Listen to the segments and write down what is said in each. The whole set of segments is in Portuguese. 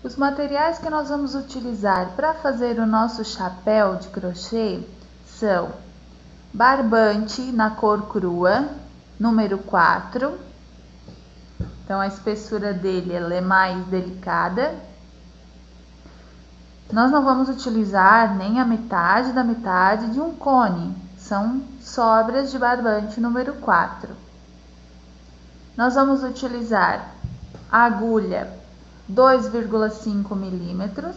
Os materiais que nós vamos utilizar para fazer o nosso chapéu de crochê são barbante na cor crua, número 4. Então, a espessura dele ela é mais delicada. Nós não vamos utilizar nem a metade da metade de um cone, são sobras de barbante número 4. Nós vamos utilizar a agulha 2,5 milímetros.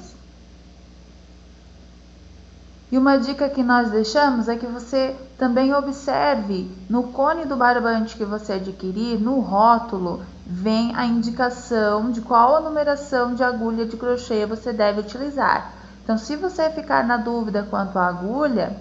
E uma dica que nós deixamos é que você também observe no cone do barbante que você adquirir, no rótulo, vem a indicação de qual a numeração de agulha de crochê você deve utilizar. Então, se você ficar na dúvida quanto à agulha,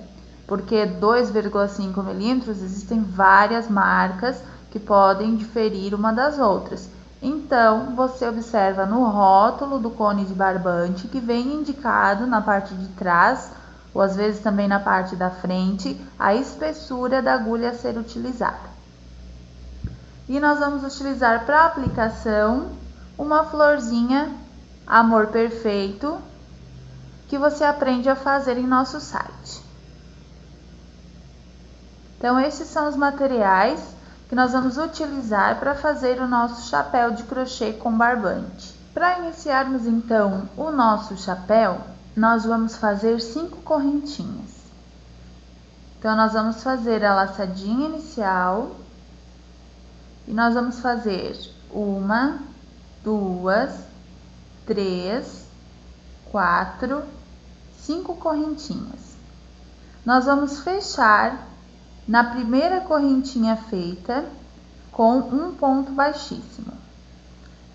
porque 2,5 milímetros, existem várias marcas que podem diferir uma das outras. Então, você observa no rótulo do cone de barbante que vem indicado na parte de trás, ou às vezes também na parte da frente, a espessura da agulha a ser utilizada. E nós vamos utilizar para aplicação uma florzinha Amor Perfeito, que você aprende a fazer em nosso site. Então, esses são os materiais que nós vamos utilizar para fazer o nosso chapéu de crochê com barbante. Para iniciarmos então o nosso chapéu, nós vamos fazer 5 correntinhas. Então, nós vamos fazer a laçadinha inicial e nós vamos fazer 1, 2, 3, 4, 5 correntinhas. Nós vamos fechar na primeira correntinha feita com um ponto baixíssimo.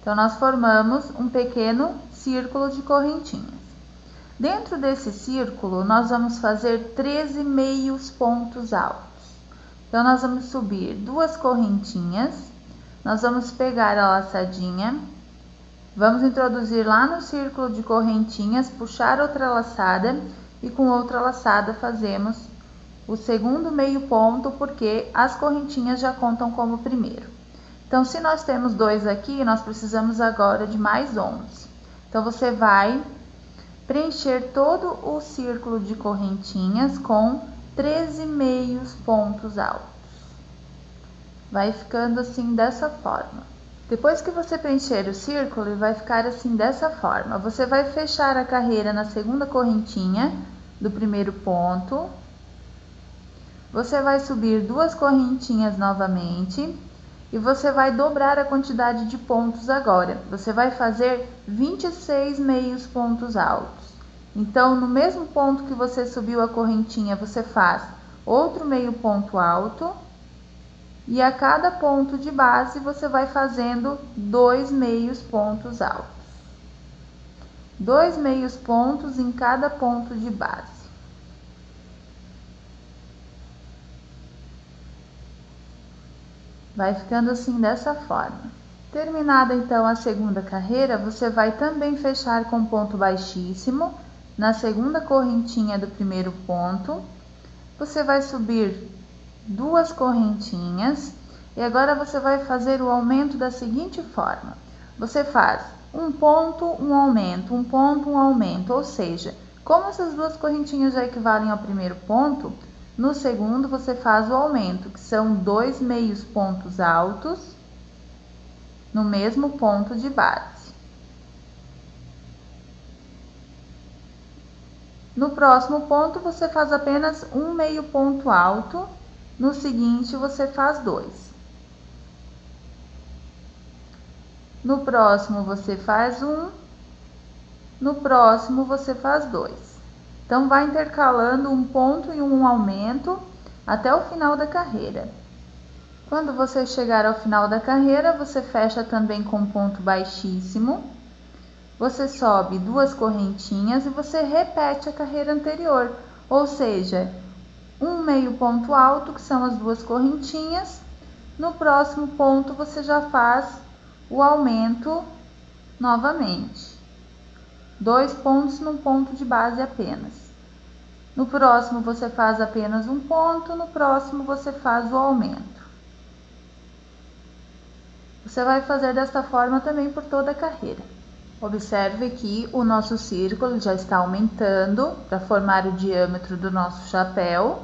Então, nós formamos um pequeno círculo de correntinhas. Dentro desse círculo, nós vamos fazer 13 meios pontos altos. Então, nós vamos subir 2 correntinhas, nós vamos pegar a laçadinha, vamos introduzir lá no círculo de correntinhas, puxar outra laçada e com outra laçada fazemos o segundo meio ponto, porque as correntinhas já contam como primeiro. Então, se nós temos 2 aqui, nós precisamos agora de mais 11. Então, você vai preencher todo o círculo de correntinhas com 13 meios pontos altos. Vai ficando assim dessa forma. Depois que você preencher o círculo, ele vai ficar assim dessa forma. Você vai fechar a carreira na segunda correntinha do primeiro ponto. Você vai subir 2 correntinhas novamente e você vai dobrar a quantidade de pontos agora. Você vai fazer 26 meios pontos altos. Então, no mesmo ponto que você subiu a correntinha, você faz outro meio ponto alto e a cada ponto de base você vai fazendo 2 meios pontos altos. 2 meios pontos em cada ponto de base. Vai ficando assim dessa forma. Terminada então a segunda carreira, você vai também fechar com ponto baixíssimo na segunda correntinha do primeiro ponto. Você vai subir 2 correntinhas e agora você vai fazer o aumento da seguinte forma. Você faz um ponto, um aumento, um ponto, um aumento, ou seja, como essas 2 correntinhas já equivalem ao primeiro ponto, no segundo, você faz o aumento, que são 2 meios pontos altos no mesmo ponto de base. No próximo ponto, você faz apenas um meio ponto alto, no seguinte, você faz 2. No próximo, você faz 1, no próximo, você faz 2. Então, vai intercalando um ponto e um aumento até o final da carreira. Quando você chegar ao final da carreira, você fecha também com ponto baixíssimo. Você sobe 2 correntinhas e você repete a carreira anterior, ou seja, um meio ponto alto, que são as 2 correntinhas. No próximo ponto, você já faz o aumento novamente. 2 pontos num ponto de base apenas. No próximo você faz apenas um ponto, no próximo você faz o aumento. Você vai fazer desta forma também por toda a carreira. Observe que o nosso círculo já está aumentando para formar o diâmetro do nosso chapéu.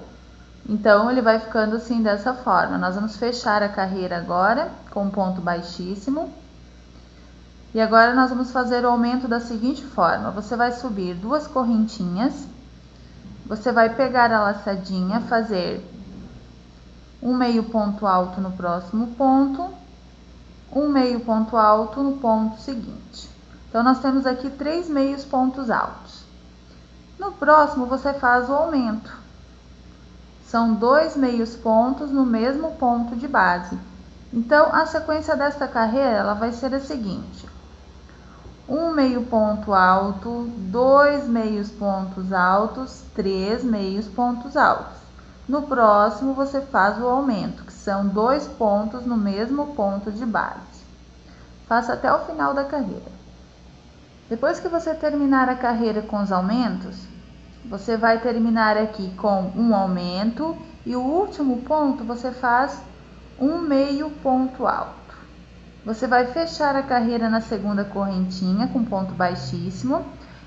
Então, ele vai ficando assim dessa forma. Nós vamos fechar a carreira agora com um ponto baixíssimo. E agora nós vamos fazer o aumento da seguinte forma. Você vai subir 2 correntinhas. Você vai pegar a laçadinha, fazer um meio ponto alto no próximo ponto, um meio ponto alto no ponto seguinte. Então, nós temos aqui 3 meios pontos altos. No próximo, você faz o aumento. São 2 meios pontos no mesmo ponto de base. Então, a sequência desta carreira ela vai ser a seguinte: um meio ponto alto, 2 meios pontos altos, 3 meios pontos altos. No próximo, você faz o aumento, que são 2 pontos no mesmo ponto de base. Faça até o final da carreira. Depois que você terminar a carreira com os aumentos, você vai terminar aqui com um aumento e o último ponto você faz um meio ponto alto. Você vai fechar a carreira na segunda correntinha com ponto baixíssimo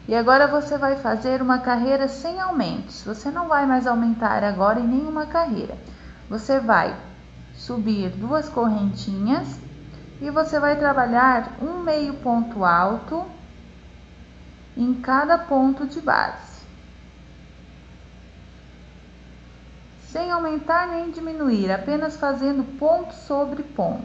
e agora você vai fazer uma carreira sem aumentos. Você não vai mais aumentar agora em nenhuma carreira. Você vai subir 2 correntinhas e você vai trabalhar um meio ponto alto em cada ponto de base, sem aumentar nem diminuir, apenas fazendo ponto sobre ponto.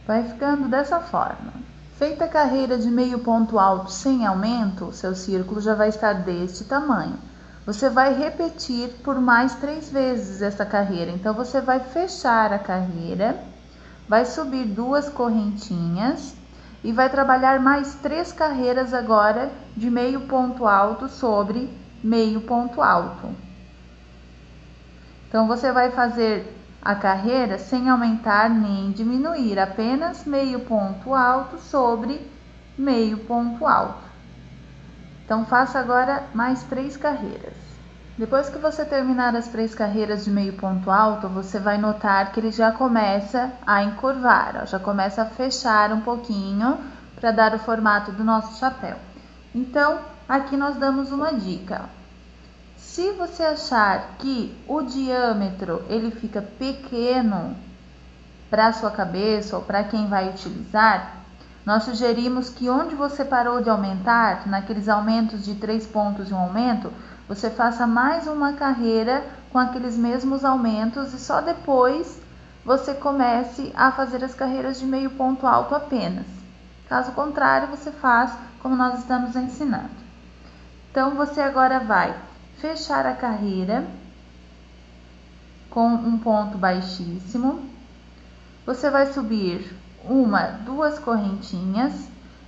Vai ficando dessa forma. Feita a carreira de meio ponto alto sem aumento, o seu círculo já vai estar deste tamanho. Você vai repetir por mais 3 vezes essa carreira. Então, você vai fechar a carreira, vai subir 2 correntinhas e vai trabalhar mais 3 carreiras agora de meio ponto alto sobre meio ponto alto. Então, você vai fazer a carreira sem aumentar nem diminuir, apenas meio ponto alto sobre meio ponto alto. Então, faça agora mais 3 carreiras. Depois que você terminar as 3 carreiras de meio ponto alto, você vai notar que ele já começa a encurvar, ó, já começa a fechar um pouquinho para dar o formato do nosso chapéu. Então, aqui nós damos uma dica. Se você achar que o diâmetro ele fica pequeno para a sua cabeça ou para quem vai utilizar, nós sugerimos que onde você parou de aumentar, naqueles aumentos de 3 pontos e um aumento, você faça mais uma carreira com aqueles mesmos aumentos e só depois você comece a fazer as carreiras de meio ponto alto apenas. Caso contrário, você faz como nós estamos ensinando. Então, você agora vai fechar a carreira com um ponto baixíssimo. Você vai subir 2 correntinhas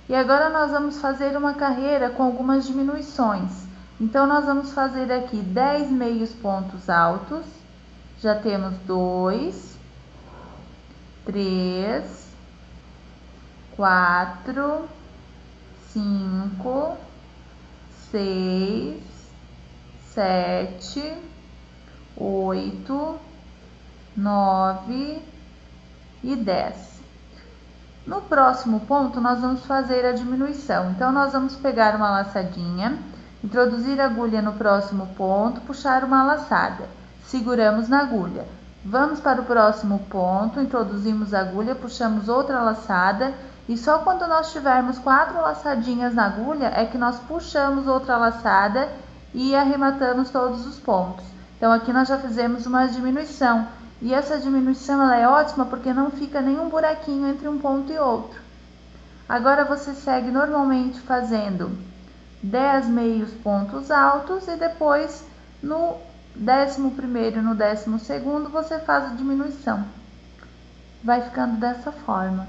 e agora nós vamos fazer uma carreira com algumas diminuições. Então, nós vamos fazer aqui 10 meios pontos altos. Já temos 2, 3, 4, 5, 6, 7, 8, 9 e 10. No próximo ponto, nós vamos fazer a diminuição. Então, nós vamos pegar uma laçadinha, introduzir a agulha no próximo ponto, puxar uma laçada. Seguramos na agulha. Vamos para o próximo ponto, introduzimos a agulha, puxamos outra laçada e só quando nós tivermos 4 laçadinhas na agulha é que nós puxamos outra laçada e arrematamos todos os pontos. Então, aqui nós já fizemos uma diminuição. E essa diminuição ela é ótima porque não fica nenhum buraquinho entre um ponto e outro. Agora, você segue normalmente fazendo 10 meios pontos altos e depois no 11º e no 12º você faz a diminuição. Vai ficando dessa forma.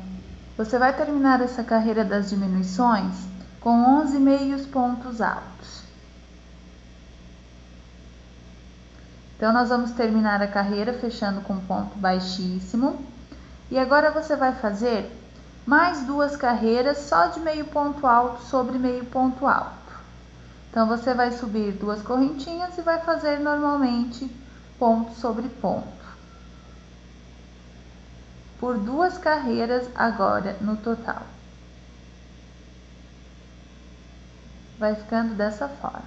Você vai terminar essa carreira das diminuições com 11 meios pontos altos. Então, nós vamos terminar a carreira fechando com ponto baixíssimo. E agora você vai fazer mais 2 carreiras só de meio ponto alto sobre meio ponto alto. Então, você vai subir 2 correntinhas e vai fazer normalmente ponto sobre ponto. por 2 carreiras agora no total. Vai ficando dessa forma.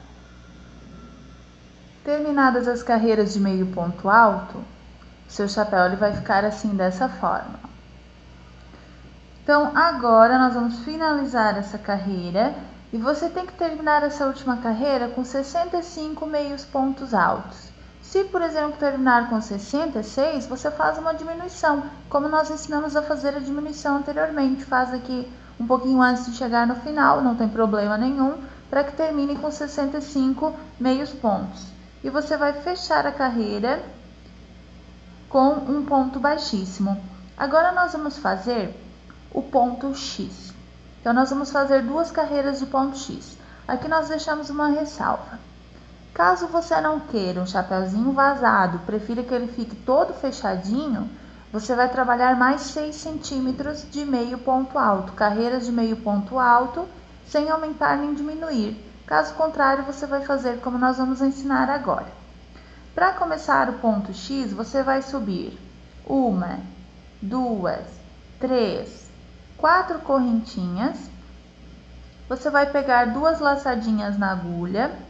Terminadas as carreiras de meio ponto alto, seu chapéu ele vai ficar assim dessa forma. Então agora nós vamos finalizar essa carreira e você tem que terminar essa última carreira com 65 meios pontos altos. Se, por exemplo, terminar com 66, você faz uma diminuição, como nós ensinamos a fazer a diminuição anteriormente. Faz aqui um pouquinho antes de chegar no final, não tem problema nenhum, para que termine com 65 meios pontos. E você vai fechar a carreira com um ponto baixíssimo. Agora nós vamos fazer o ponto X. Então nós vamos fazer 2 carreiras de ponto X. Aqui nós deixamos uma ressalva. Caso você não queira um chapéuzinho vazado, prefira que ele fique todo fechadinho, você vai trabalhar mais 6 centímetros de meio ponto alto, carreiras de meio ponto alto, sem aumentar nem diminuir. Caso contrário, você vai fazer como nós vamos ensinar agora. Para começar o ponto X, você vai subir 1, 2, 3, 4 correntinhas. Você vai pegar 2 laçadinhas na agulha.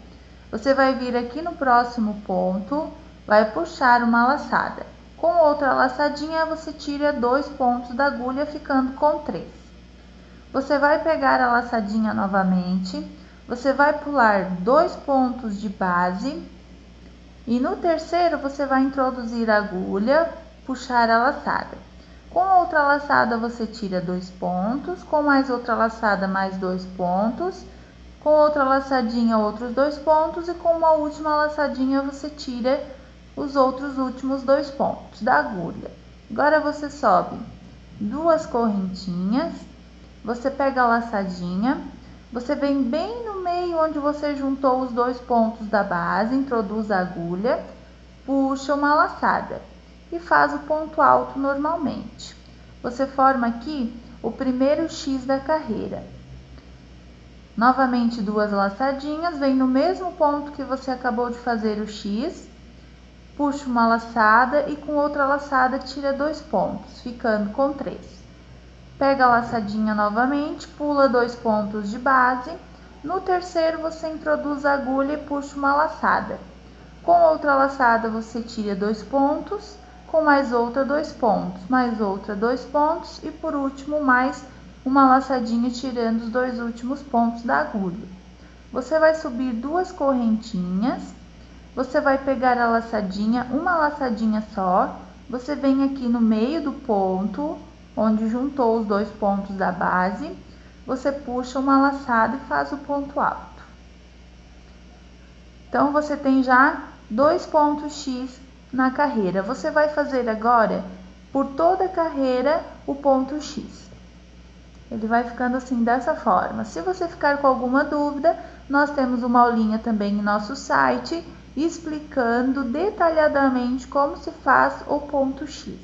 Você vai vir aqui no próximo ponto, vai puxar uma laçada. Com outra laçadinha, você tira 2 pontos da agulha, ficando com 3. Você vai pegar a laçadinha novamente, você vai pular 2 pontos de base e no terceiro você vai introduzir a agulha, puxar a laçada. Com outra laçada, você tira 2 pontos, com mais outra laçada, mais 2 pontos. Com outra laçadinha, outros 2 pontos e com uma última laçadinha você tira os outros últimos 2 pontos da agulha. Agora você sobe 2 correntinhas, você pega a laçadinha, você vem bem no meio onde você juntou os 2 pontos da base, introduz a agulha, puxa uma laçada e faz o ponto alto normalmente. Você forma aqui o primeiro X da carreira. Novamente 2 laçadinhas, vem no mesmo ponto que você acabou de fazer o X, puxa uma laçada e com outra laçada tira 2 pontos, ficando com 3. Pega a laçadinha novamente, pula 2 pontos de base, no terceiro você introduz a agulha e puxa uma laçada. Com outra laçada você tira 2 pontos, com mais outra 2 pontos, mais outra 2 pontos e por último mais uma laçadinha tirando os 2 últimos pontos da agulha. Você vai subir 2 correntinhas, você vai pegar a laçadinha, uma laçadinha só, você vem aqui no meio do ponto, onde juntou os 2 pontos da base, você puxa uma laçada e faz o ponto alto. Então, você tem já 2 pontos X na carreira. Você vai fazer agora, por toda a carreira, o ponto X. Ele vai ficando assim dessa forma. Se você ficar com alguma dúvida, nós temos uma aulinha também em nosso site explicando detalhadamente como se faz o ponto X.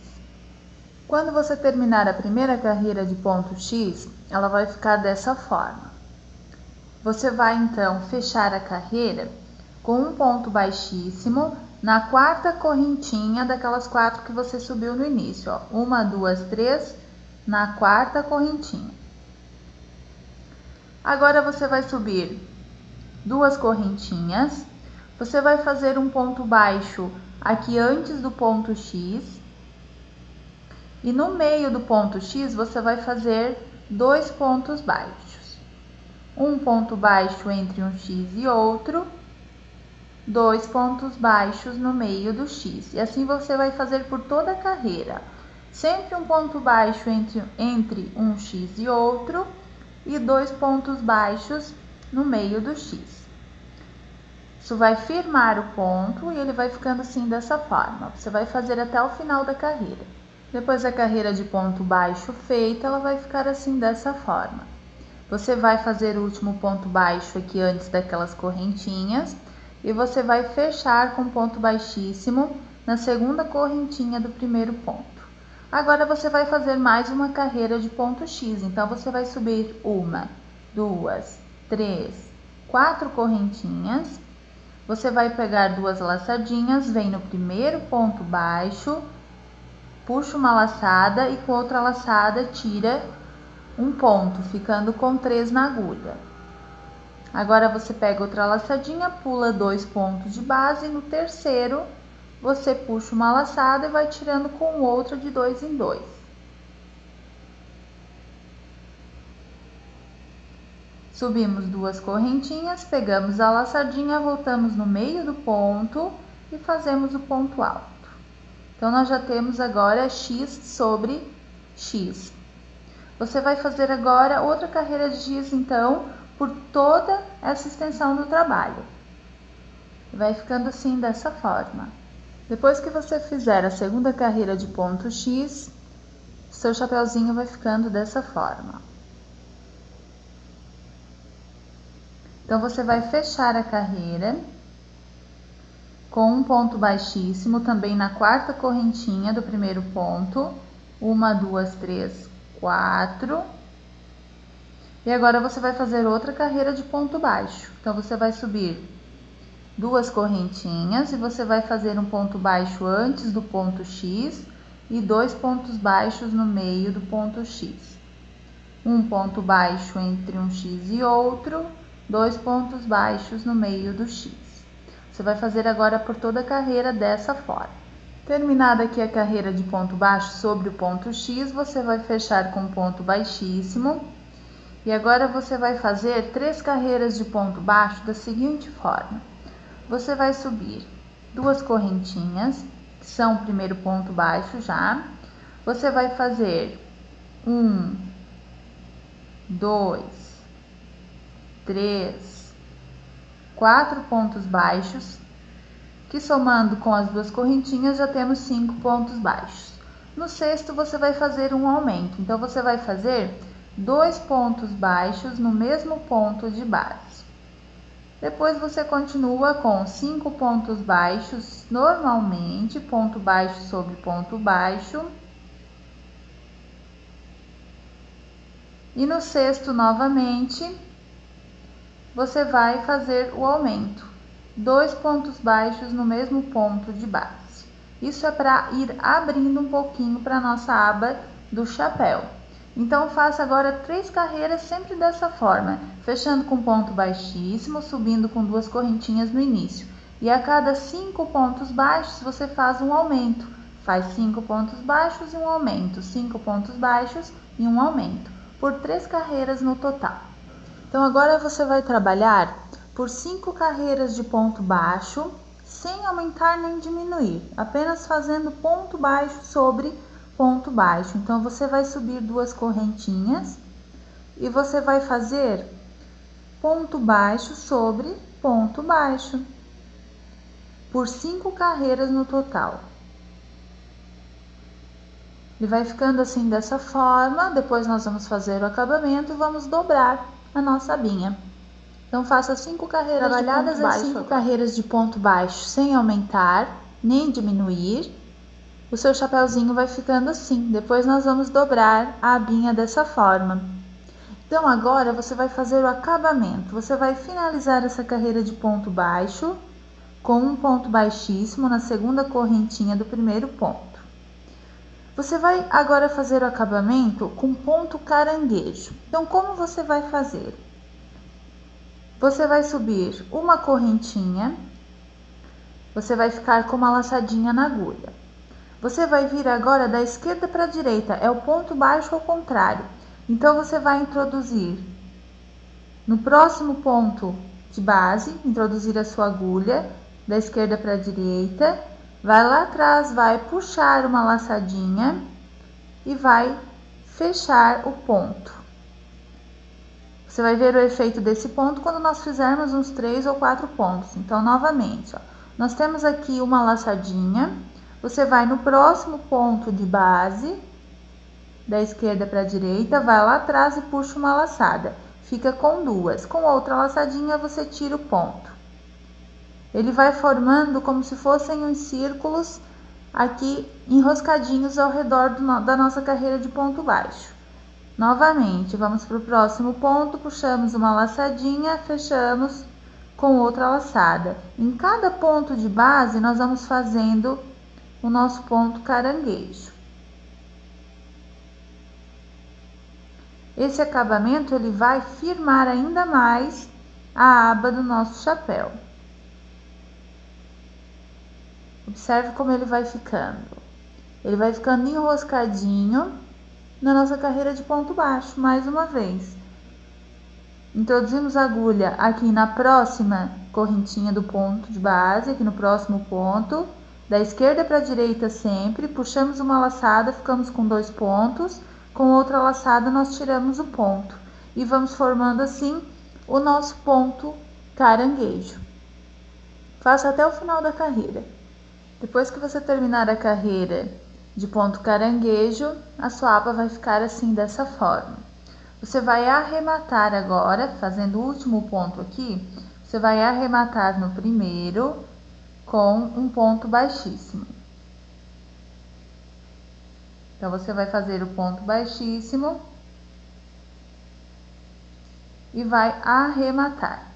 Quando você terminar a primeira carreira de ponto X, ela vai ficar dessa forma. Você vai então fechar a carreira com um ponto baixíssimo na 4ª correntinha daquelas 4 que você subiu no início, ó. 1, 2, 3, na 4ª correntinha. Agora você vai subir 2 correntinhas, você vai fazer um ponto baixo aqui antes do ponto X, e no meio do ponto X você vai fazer 2 pontos baixos. Um ponto baixo entre um X e outro, 2 pontos baixos no meio do X. E assim você vai fazer por toda a carreira. Sempre um ponto baixo entre um X e outro e 2 pontos baixos no meio do X. Isso vai firmar o ponto e ele vai ficando assim dessa forma. Você vai fazer até o final da carreira. Depois da carreira de ponto baixo feita, ela vai ficar assim dessa forma. Você vai fazer o último ponto baixo aqui antes daquelas correntinhas e você vai fechar com ponto baixíssimo na 2ª correntinha do primeiro ponto. Agora você vai fazer mais uma carreira de ponto X, então você vai subir 1, 2, 3, 4 correntinhas, você vai pegar 2 laçadinhas, vem no primeiro ponto baixo, puxa uma laçada e com outra laçada tira um ponto, ficando com 3 na agulha. Agora você pega outra laçadinha, pula 2 pontos de base, e no terceiro você puxa uma laçada e vai tirando com outra de 2 em 2. Subimos 2 correntinhas, pegamos a laçadinha, voltamos no meio do ponto e fazemos o ponto alto. Então, nós já temos agora X sobre X. Você vai fazer agora outra carreira de X, então, por toda essa extensão do trabalho. Vai ficando assim, dessa forma. Depois que você fizer a segunda carreira de ponto X, seu chapeuzinho vai ficando dessa forma. Então, você vai fechar a carreira com um ponto baixíssimo, também na quarta correntinha do primeiro ponto. 1, 2, 3, 4. E agora você vai fazer outra carreira de ponto baixo. Então, você vai subir 2 correntinhas e você vai fazer um ponto baixo antes do ponto X e 2 pontos baixos no meio do ponto X. Um ponto baixo entre um X e outro, 2 pontos baixos no meio do X. Você vai fazer agora por toda a carreira dessa forma. Terminada aqui a carreira de ponto baixo sobre o ponto X, você vai fechar com ponto baixíssimo. E agora você vai fazer 3 carreiras de ponto baixo da seguinte forma. Você vai subir 2 correntinhas, que são o primeiro ponto baixo já. Você vai fazer 1, 2, 3, 4 pontos baixos, que somando com as 2 correntinhas já temos 5 pontos baixos. No sexto você vai fazer um aumento, então você vai fazer 2 pontos baixos no mesmo ponto de base. Depois você continua com 5 pontos baixos normalmente, ponto baixo sobre ponto baixo. E no sexto novamente, você vai fazer o aumento, 2 pontos baixos no mesmo ponto de base. Isso é para ir abrindo um pouquinho para a nossa aba do chapéu. Então, faça agora 3 carreiras sempre dessa forma, fechando com ponto baixíssimo, subindo com 2 correntinhas no início. E a cada 5 pontos baixos, você faz um aumento. Faz 5 pontos baixos e um aumento, 5 pontos baixos e um aumento, por 3 carreiras no total. Então, agora você vai trabalhar por 5 carreiras de ponto baixo, sem aumentar nem diminuir, apenas fazendo ponto baixo sobre ponto baixo. Então, você vai subir 2 correntinhas e você vai fazer ponto baixo sobre ponto baixo, por 5 carreiras no total. Ele vai ficando assim dessa forma. Depois nós vamos fazer o acabamento e vamos dobrar a nossa abinha. Então, faça 5 carreiras trabalhadas, as 5 carreiras de ponto baixo sem aumentar nem diminuir. O seu chapeuzinho vai ficando assim. Depois nós vamos dobrar a abinha dessa forma. Então, agora você vai fazer o acabamento. Você vai finalizar essa carreira de ponto baixo com um ponto baixíssimo na segunda correntinha do primeiro ponto. Você vai agora fazer o acabamento com ponto caranguejo. Então, como você vai fazer? Você vai subir uma correntinha, você vai ficar com uma laçadinha na agulha. Você vai vir agora da esquerda para a direita, é o ponto baixo ao contrário. Então, você vai introduzir no próximo ponto de base, introduzir a sua agulha da esquerda para a direita, vai lá atrás, vai puxar uma laçadinha e vai fechar o ponto. Você vai ver o efeito desse ponto quando nós fizermos uns 3 ou 4 pontos. Então, novamente, ó, nós temos aqui uma laçadinha, você vai no próximo ponto de base, da esquerda para a direita, vai lá atrás e puxa uma laçada. Fica com 2. Com outra laçadinha, você tira o ponto. Ele vai formando como se fossem uns círculos aqui enroscadinhos ao redor da nossa carreira de ponto baixo. Novamente, vamos para o próximo ponto, puxamos uma laçadinha, fechamos com outra laçada. Em cada ponto de base, nós vamos fazendo o nosso ponto caranguejo. Esse acabamento ele vai firmar ainda mais a aba do nosso chapéu. Observe como ele vai ficando. Ele vai ficando enroscadinho na nossa carreira de ponto baixo, mais uma vez. Introduzimos a agulha aqui na próxima correntinha do ponto de base, aqui no próximo ponto, da esquerda para a direita sempre, puxamos uma laçada, ficamos com 2 pontos, com outra laçada nós tiramos o ponto e vamos formando assim o nosso ponto caranguejo. Faça até o final da carreira. Depois que você terminar a carreira de ponto caranguejo, a sua aba vai ficar assim, dessa forma. Você vai arrematar agora, fazendo o último ponto aqui, você vai arrematar no primeiro com um ponto baixíssimo. Então, você vai fazer o ponto baixíssimo e vai arrematar.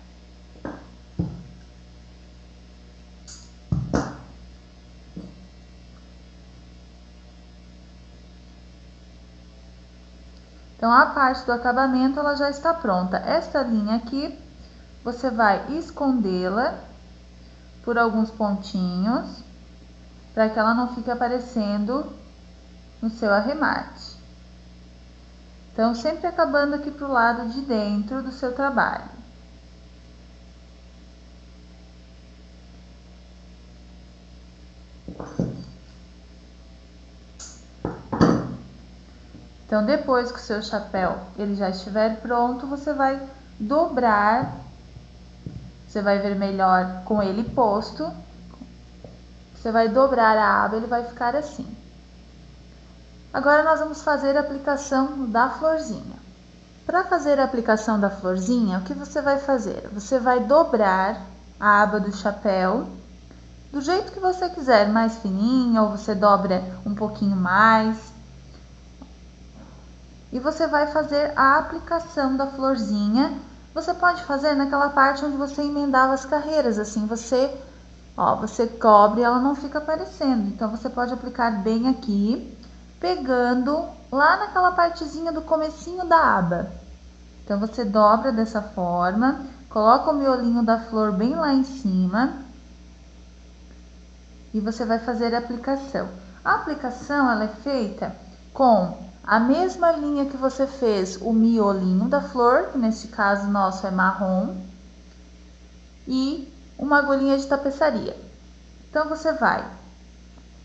Então, a parte do acabamento, ela já está pronta. Esta linha aqui, você vai escondê-la por alguns pontinhos, para que ela não fique aparecendo no seu arremate. Então, sempre acabando aqui pro lado de dentro do seu trabalho. Então, depois que o seu chapéu ele já estiver pronto, você vai dobrar. Você vai ver melhor com ele posto. Você vai dobrar a aba, ele vai ficar assim. Agora, nós vamos fazer a aplicação da florzinha. Para fazer a aplicação da florzinha, o que você vai fazer? Você vai dobrar a aba do chapéu do jeito que você quiser, mais fininha, ou você dobra um pouquinho mais. E você vai fazer a aplicação da florzinha. Você pode fazer naquela parte onde você emendava as carreiras, assim você cobre e ela não fica aparecendo. Então, você pode aplicar bem aqui, pegando lá naquela partezinha do comecinho da aba. Então, você dobra dessa forma, coloca o miolinho da flor bem lá em cima e você vai fazer a aplicação. A aplicação, ela é feita com a mesma linha que você fez o miolinho da flor, que neste caso nosso é marrom, e uma agulhinha de tapeçaria. Então, você vai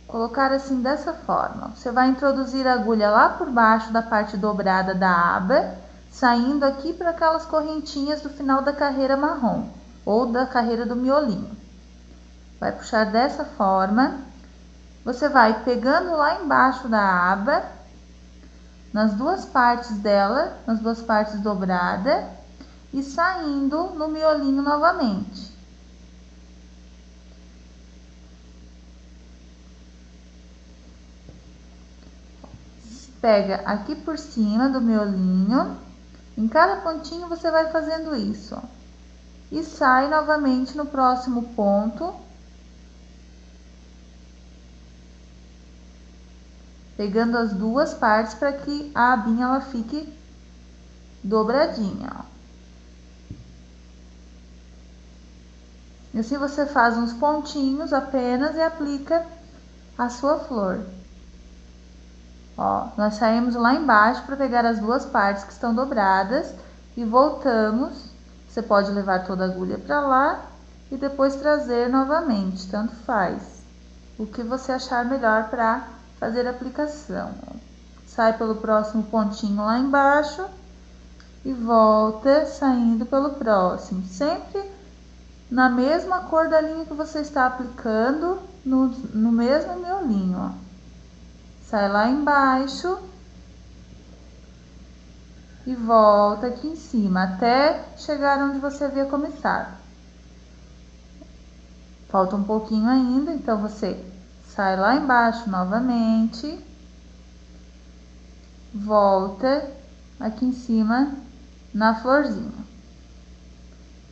colocar assim dessa forma. Você vai introduzir a agulha lá por baixo da parte dobrada da aba, saindo aqui para aquelas correntinhas do final da carreira marrom, ou da carreira do miolinho. Vai puxar dessa forma. Você vai pegando lá embaixo da aba, nas duas partes dela, nas duas partes dobradas, e saindo no miolinho novamente. Pega aqui por cima do miolinho, em cada pontinho você vai fazendo isso, ó, e sai novamente no próximo ponto, pegando as duas partes para que a abinha ela fique dobradinha, ó. E assim você faz uns pontinhos apenas e aplica a sua flor. Ó, nós saímos lá embaixo para pegar as duas partes que estão dobradas e voltamos. Você pode levar toda a agulha para lá e depois trazer novamente, tanto faz. O que você achar melhor para fazer a aplicação. Sai pelo próximo pontinho lá embaixo e volta saindo pelo próximo, sempre na mesma cor da linha que você está aplicando, no mesmo miolinho, ó. Sai lá embaixo e volta aqui em cima, até chegar onde você havia começado. Falta um pouquinho ainda, então você sai lá embaixo novamente, volta aqui em cima na florzinha.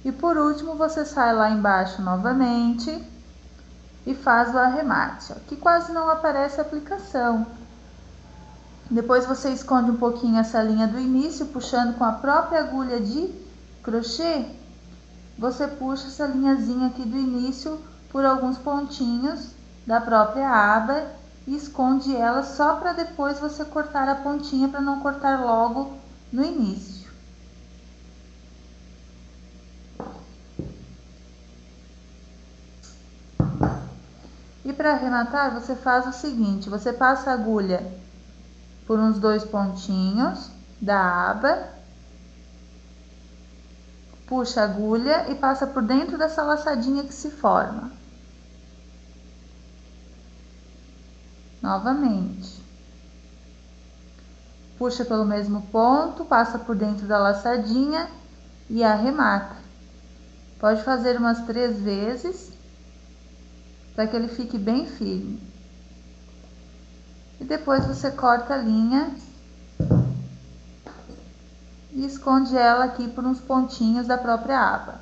E por último, você sai lá embaixo novamente e faz o arremate. Aqui quase não aparece a aplicação, Depois você esconde um pouquinho essa linha do início, puxando com a própria agulha de crochê. Você puxa essa linhazinha aqui do início por alguns pontinhos da própria aba e esconde ela só para depois você cortar a pontinha, para não cortar logo no início. E para arrematar, você faz o seguinte: você passa a agulha por uns 2 pontinhos da aba, puxa a agulha e passa por dentro dessa laçadinha que se forma. Novamente. Puxa pelo mesmo ponto, passa por dentro da laçadinha e arremata. Pode fazer umas 3 vezes, para que ele fique bem firme. E depois você corta a linha e esconde ela aqui por uns pontinhos da própria aba.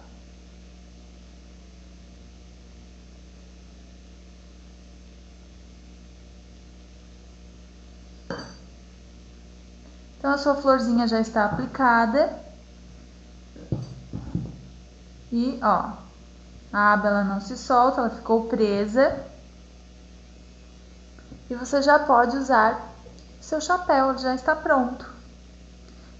Então, a sua florzinha já está aplicada. E, ó, a aba ela não se solta, ela ficou presa. E você já pode usar seu chapéu, ele já está pronto.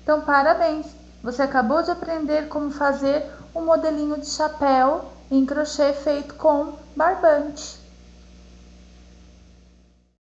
Então, parabéns! Você acabou de aprender como fazer um modelinho de chapéu em crochê feito com barbante.